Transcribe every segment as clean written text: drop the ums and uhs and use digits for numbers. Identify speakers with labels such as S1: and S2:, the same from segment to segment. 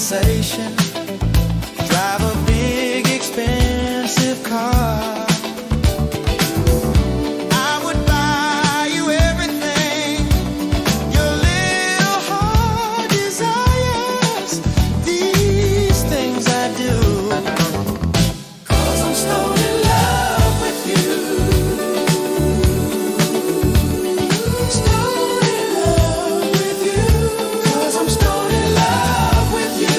S1: conversation. Drive a big, expensive car. I would buy you everything your little heart desires. These things I do, 'cause I'm stoned in love with you. Stoned in love with you, 'cause I'm stoned in love with you.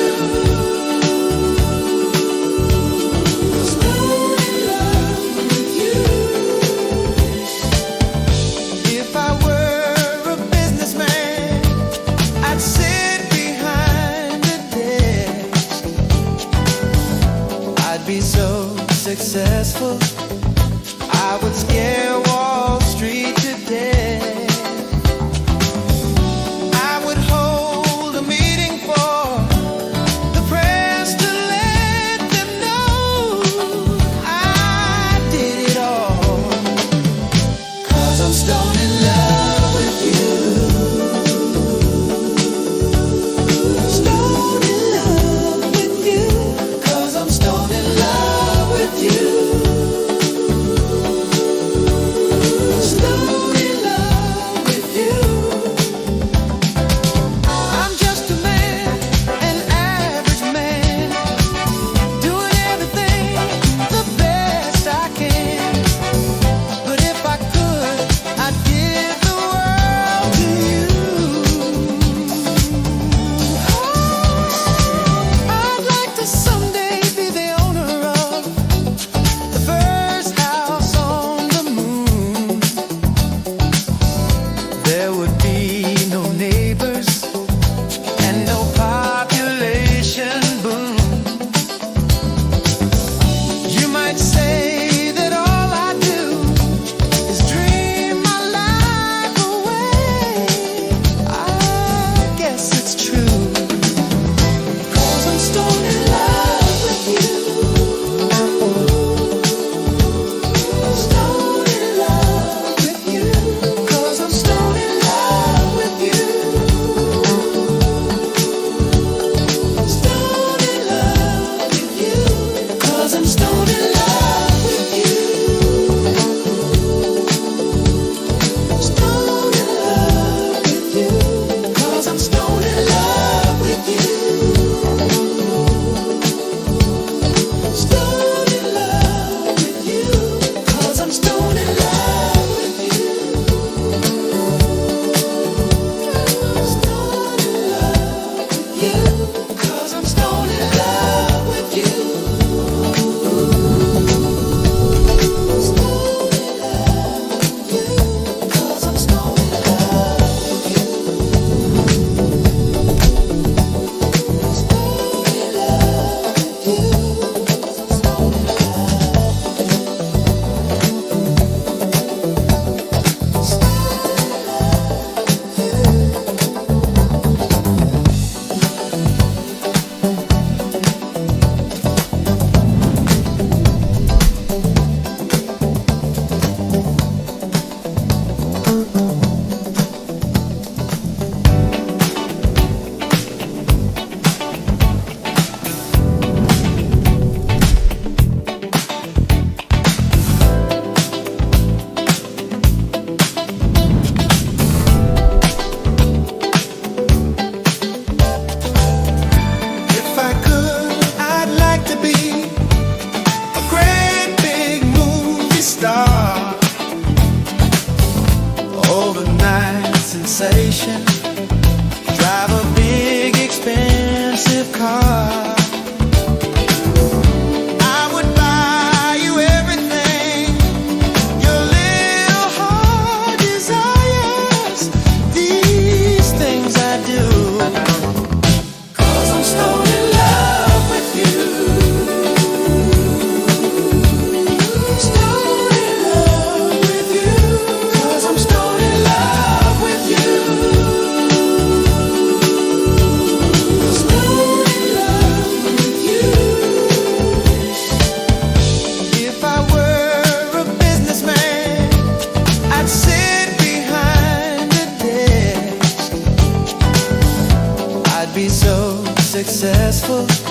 S1: Stoned in love with you. If I were a businessman, I'd sit behind the desk. I'd be so successful, I would scare Wall Street to death. I would hold a meeting for the press to let them know I did it all, 'cause I'm stoned in love with you. Stoned in love with you, 'cause I'm stoned in love with you. successful.